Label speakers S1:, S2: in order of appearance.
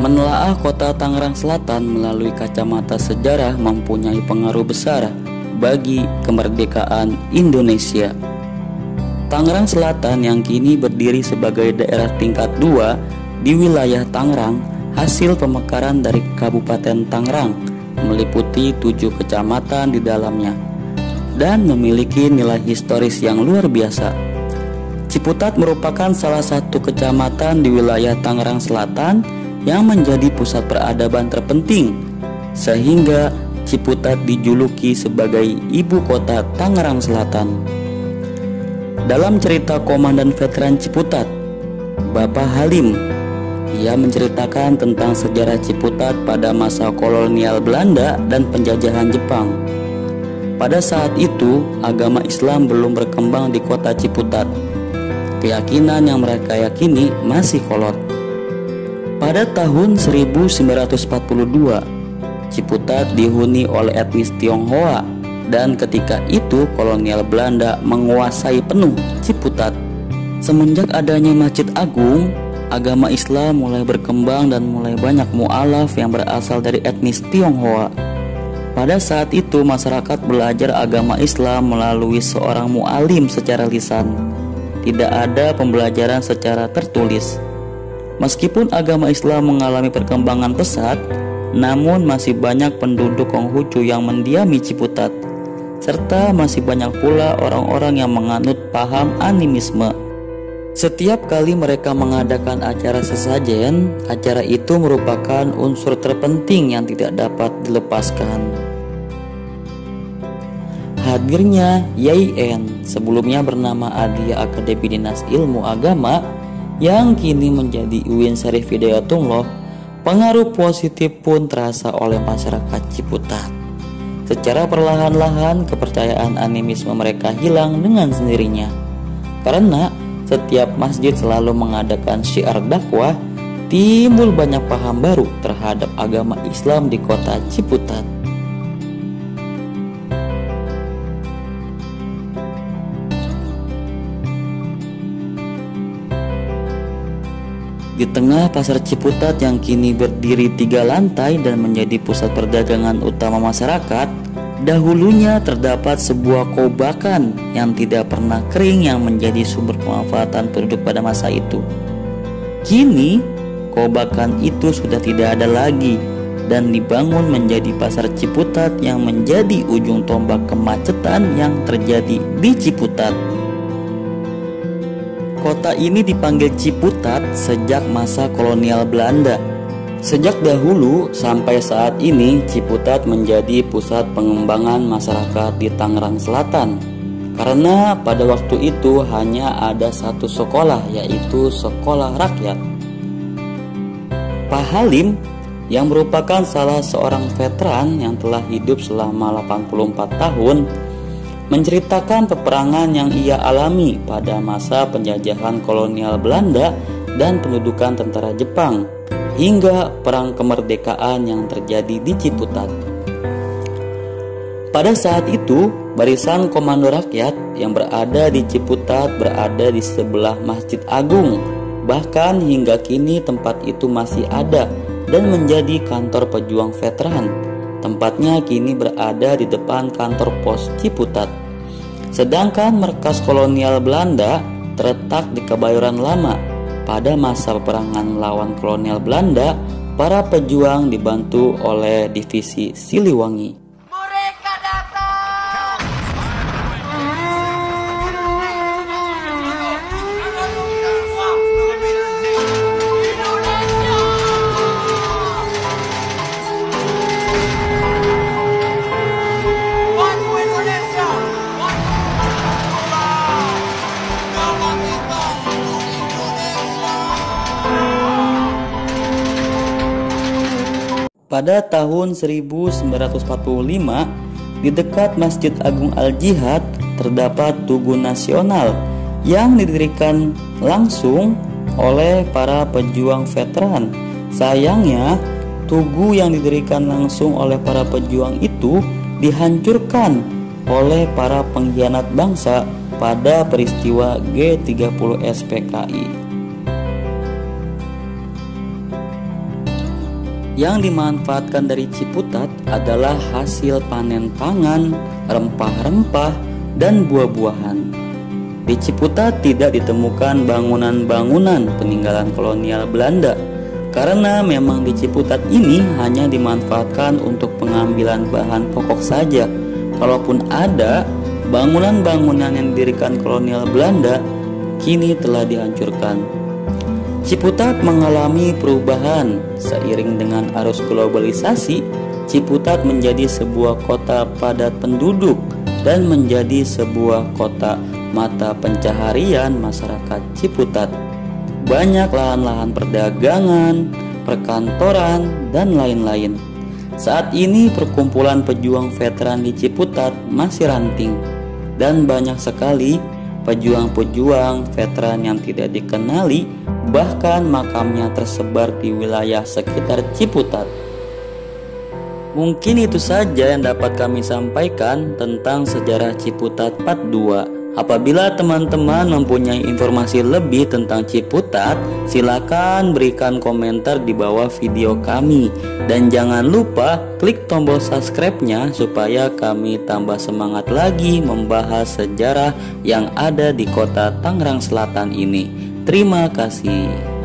S1: Menelaah kota Tangerang Selatan melalui kacamata sejarah mempunyai pengaruh besar bagi kemerdekaan Indonesia. Tangerang Selatan yang kini berdiri sebagai daerah tingkat 2 di wilayah Tangerang hasil pemekaran dari Kabupaten Tangerang, meliputi 7 kecamatan di dalamnya dan memiliki nilai historis yang luar biasa. Ciputat merupakan salah satu kecamatan di wilayah Tangerang Selatan yang menjadi pusat peradaban terpenting, sehingga Ciputat dijuluki sebagai ibu kota Tangerang Selatan. Dalam cerita Komandan Veteran Ciputat, Bapak Halim, ia menceritakan tentang sejarah Ciputat pada masa kolonial Belanda dan penjajahan Jepang. Pada saat itu, agama Islam belum berkembang di kota Ciputat. Keyakinan yang mereka yakini masih kolot. Pada tahun 1942, Ciputat dihuni oleh etnis Tionghoa, dan ketika itu kolonial Belanda menguasai penuh Ciputat. Semenjak adanya Masjid Agung, agama Islam mulai berkembang dan mulai banyak mu'alaf yang berasal dari etnis Tionghoa. Pada saat itu masyarakat belajar agama Islam melalui seorang mu'alim secara lisan. Tidak ada pembelajaran secara tertulis. Meskipun agama Islam mengalami perkembangan pesat, namun masih banyak penduduk Konghucu yang mendiami Ciputat, serta masih banyak pula orang-orang yang menganut paham animisme. Setiap kali mereka mengadakan acara sesajen, acara itu merupakan unsur terpenting yang tidak dapat dilepaskan. Hadirnya YIN, sebelumnya bernama Adia Akademi Dinas Ilmu Agama, yang kini menjadi UIN Syarif Hidayatullah, pengaruh positif pun terasa oleh masyarakat Ciputat. Secara perlahan-lahan kepercayaan animisme mereka hilang dengan sendirinya. Karena setiap masjid selalu mengadakan syiar dakwah, timbul banyak paham baru terhadap agama Islam di kota Ciputat. Di tengah pasar Ciputat yang kini berdiri 3 lantai dan menjadi pusat perdagangan utama masyarakat, dahulunya terdapat sebuah kobakan yang tidak pernah kering yang menjadi sumber pemanfaatan penduduk pada masa itu. Kini, kobakan itu sudah tidak ada lagi dan dibangun menjadi pasar Ciputat yang menjadi ujung tombak kemacetan yang terjadi di Ciputat. Kota ini dipanggil Ciputat sejak masa kolonial Belanda. Sejak dahulu sampai saat ini, Ciputat menjadi pusat pengembangan masyarakat di Tangerang Selatan. Karena pada waktu itu hanya ada satu sekolah, yaitu Sekolah Rakyat. Pak Halim, yang merupakan salah seorang veteran yang telah hidup selama 84 tahun, menceritakan peperangan yang ia alami pada masa penjajahan kolonial Belanda dan pendudukan tentara Jepang, hingga perang kemerdekaan yang terjadi di Ciputat. Pada saat itu, barisan komando rakyat yang berada di Ciputat berada di sebelah Masjid Agung. Bahkan hingga kini tempat itu masih ada dan menjadi kantor pejuang veteran. Tempatnya kini berada di depan kantor pos Ciputat. Sedangkan markas kolonial Belanda terletak di Kebayoran Lama. Pada masa peperangan melawan kolonial Belanda, para pejuang dibantu oleh divisi Siliwangi. Pada tahun 1945, di dekat Masjid Agung Al-Jihad terdapat Tugu Nasional yang didirikan langsung oleh para pejuang veteran. Sayangnya, tugu yang didirikan langsung oleh para pejuang itu dihancurkan oleh para pengkhianat bangsa pada peristiwa G30 SPKI. Yang dimanfaatkan dari Ciputat adalah hasil panen pangan, rempah-rempah, dan buah-buahan. Di Ciputat tidak ditemukan bangunan-bangunan peninggalan kolonial Belanda, karena memang di Ciputat ini hanya dimanfaatkan untuk pengambilan bahan pokok saja. Kalaupun ada bangunan-bangunan yang didirikan kolonial Belanda, kini telah dihancurkan. Ciputat mengalami perubahan seiring dengan arus globalisasi. Ciputat menjadi sebuah kota padat penduduk dan menjadi sebuah kota mata pencaharian masyarakat Ciputat. Banyak lahan-lahan perdagangan, perkantoran, dan lain-lain. Saat ini perkumpulan pejuang veteran di Ciputat masih ranting, dan banyak sekali pejuang-pejuang veteran yang tidak dikenali, bahkan makamnya tersebar di wilayah sekitar Ciputat. Mungkin itu saja yang dapat kami sampaikan tentang sejarah Ciputat Part 2. Apabila teman-teman mempunyai informasi lebih tentang Ciputat, silakan berikan komentar di bawah video kami. Dan jangan lupa klik tombol subscribe-nya supaya kami tambah semangat lagi membahas sejarah yang ada di kota Tangerang Selatan ini. Terima kasih.